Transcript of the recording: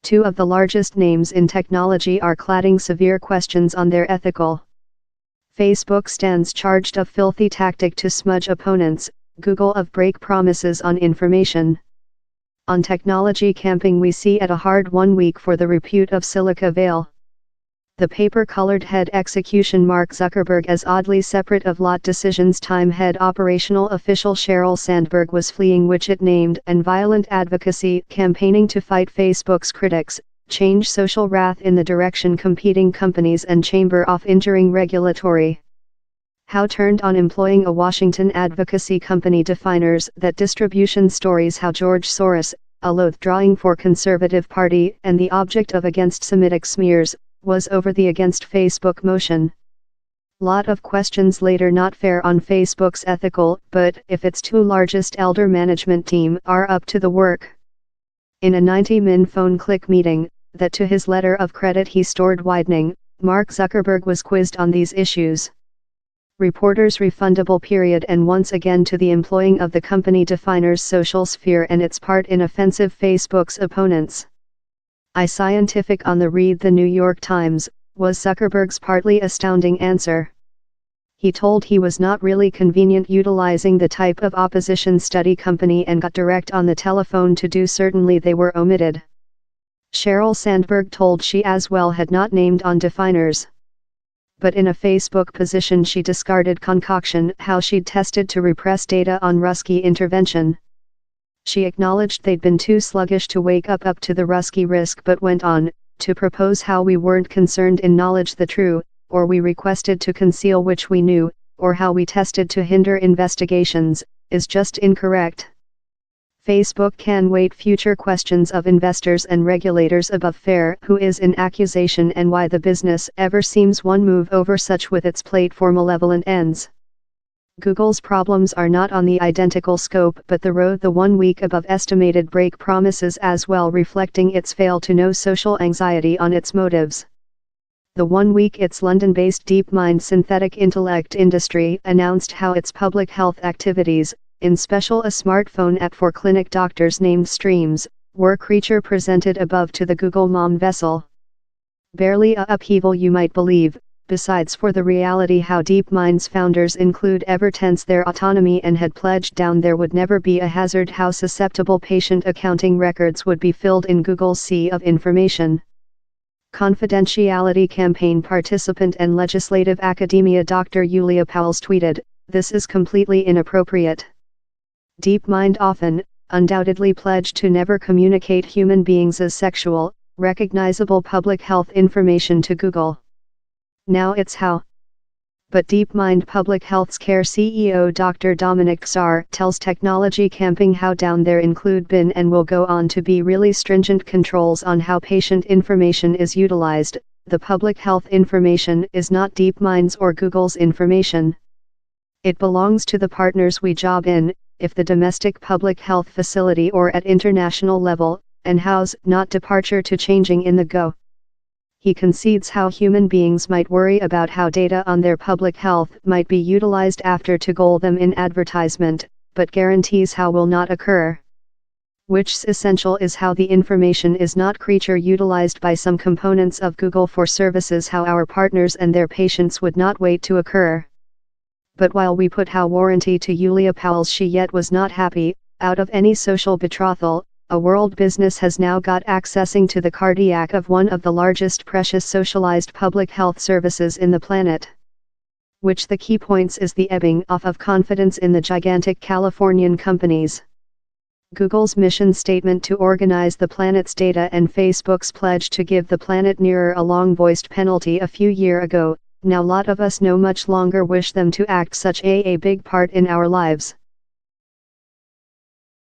Two of the largest names in technology are cladding severe questions on their ethical. Facebook stands charged of filthy tactic to smudge opponents, Google of break promises on information. On technology camping we see at a hard 1 week for the repute of Silica Vale. The paper-colored head execution Mark Zuckerberg as oddly separate of lot decisions time head operational official Sheryl Sandberg was fleeing which it named and violent advocacy campaigning to fight Facebook's critics, change social wrath in the direction competing companies and chamber off injuring regulatory. How turned on employing a Washington advocacy company definers that distribution stories how George Soros, a loath drawing for Conservative Party and the object of against Semitic smears, was over the against Facebook motion. Lot of questions later not fair on Facebook's ethical, but if its two largest elder management team are up to the work. In a 90-min phone click meeting, that to his letter of credit he stored widening, Mark Zuckerberg was quizzed on these issues. Reporters refundable period and once again to the employing of the company definers social sphere and its part in offensive Facebook's opponents. Scientific on the Read the New York Times, was Zuckerberg's partly astounding answer. He told he was not really convenient utilizing the type of opposition study company and got direct on the telephone to do certainly they were omitted. Sheryl Sandberg told she as well had not named on definers. But in a Facebook position she discarded concoction how she'd tested to repress data on Ruski intervention. She acknowledged they'd been too sluggish to wake up to the Ruski risk but went on, to propose how we weren't concerned in knowledge the true, or we requested to conceal which we knew, or how we tested to hinder investigations, is just incorrect. Facebook can wait future questions of investors and regulators above fair who is in accusation and why the business ever seems one move over such with its plate for malevolent ends. Google's problems are not on the identical scope but the road the 1 week above estimated break promises as well reflecting its fail to know social anxiety on its motives. The 1 week its London-based DeepMind synthetic intellect industry announced how its public health activities, in special a smartphone app for clinic doctors named Streams, were creature presented above to the Google mom vessel. Barely a upheaval you might believe. Besides for the reality how DeepMind's founders include ever tense their autonomy and had pledged down there would never be a hazard how susceptible patient accounting records would be filled in Google's sea of information. Confidentiality campaign participant and legislative academia Dr. Yulia Pauls tweeted, "This is completely inappropriate. DeepMind often, undoubtedly pledged to never communicate human beings as sexual, recognizable public health information to Google. Now it's how." But DeepMind Public Health's Care CEO Dr. Dominic Czar tells technology camping how down there include been and will go on to be really stringent controls on how patient information is utilized. The public health information is not DeepMind's or Google's information. It belongs to the partners we job in, if the domestic public health facility or at international level, and how's not departure to changing in the go. He concedes how human beings might worry about how data on their public health might be utilized after to goal them in advertisement, but guarantees how will not occur. Which's essential is how the information is not creature utilized by some components of Google for services how our partners and their patients would not wait to occur. But while we put how warranty to Yulia Pauls she yet was not happy, out of any social betrothal, a world business has now got accessing to the cardiac of one of the largest precious socialized public health services in the planet. Which the key points is the ebbing off of confidence in the gigantic Californian companies. Google's mission statement to organize the planet's data and Facebook's pledge to give the planet nearer a long-voiced penalty a few years ago, now lot of us no much longer wish them to act such a big part in our lives.